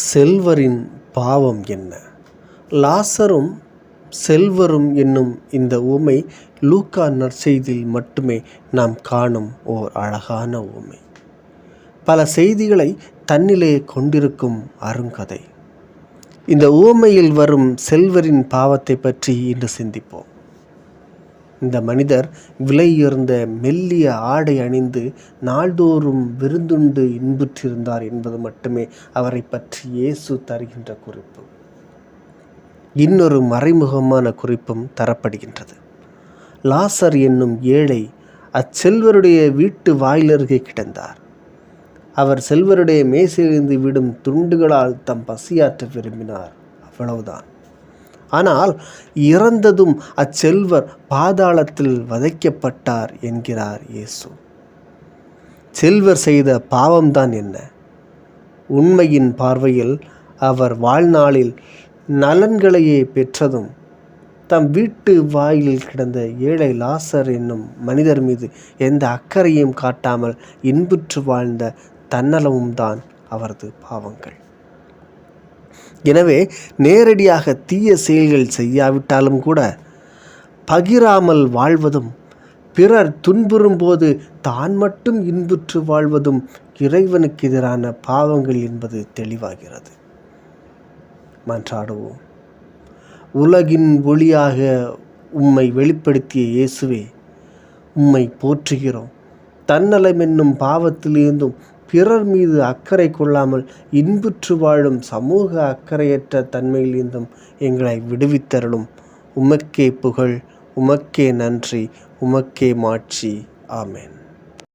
செல்வரின் பாவம் என்ன? லாசரும் செல்வரும் என்னும் இந்த உவமை லூக்கா நற்செய்தியில் மட்டுமே நாம் காணும் ஓர் அழகான உவமை. பல செய்திகளை தன்னிலே கொண்டிருக்கும் அருங்கதை. இந்த உவமையில் வரும் செல்வரின் பாவத்தை பற்றி இன்று சிந்திப்போம். இந்த மனிதர் விலையுயர்ந்த மெல்லிய ஆடை அணிந்து நாள்தோறும் விருந்துண்டு இன்புற்றிருந்தார் என்பது மட்டுமே அவரை பற்றி இயேசு தருகின்ற குறிப்பு. இன்னொரு மறைமுகமான குறிப்பும் தரப்படுகின்றது. லாசர் என்னும் ஏழை அச்செல்வருடைய வீட்டு வாயிலருகே கிடந்தார். அவர் செல்வருடைய மேசையிலிருந்து விடும் துண்டுகளால் தம் பசியாற்ற விரும்பினார், அவ்வளவுதான். ஆனால் இறந்ததும் அச்செல்வர் பாதாளத்தில் வதைக்கப்பட்டார் என்கிறார் இயேசு. செல்வர் செய்த பாவம்தான் என்ன? உண்மையின் பார்வையில் அவர் வாழ்நாளில் நலன்களையே பெற்றதும் தம் வீட்டு வாயிலில் கிடந்த ஏழை லாசர் என்னும் மனிதர் மீது எந்த அக்கறையும் காட்டாமல் இன்புற்று வாழ்ந்த தன்னலமும் தான் அவரது பாவங்கள். எனவே நேரடியாக தீய செயல்கள் செய்யாவிட்டாலும் கூட பகிராமல் வாழ்வதும் பிறர் துன்புறும் போது தான் மட்டும் இன்புற்று வாழ்வதும் இறைவனுக்கு எதிரான பாவங்கள் என்பது தெளிவாகிறது. மன்றாடுவோம். உலகின் ஒளியாக உம்மை வெளிப்படுத்திய இயேசுவே, உம்மை போற்றுகிறோம். தன்னலம் என்னும் பாவத்திலிருந்தும் பிறர் மீது அக்கறை கொள்ளாமல் இன்புற்று வாழும் சமூக அக்கறையற்ற தன்மையிலிருந்தும் எங்களை விடுவித்தருளும். உமக்கே புகழ், உமக்கே நன்றி, உமக்கே மாட்சி. ஆமென்.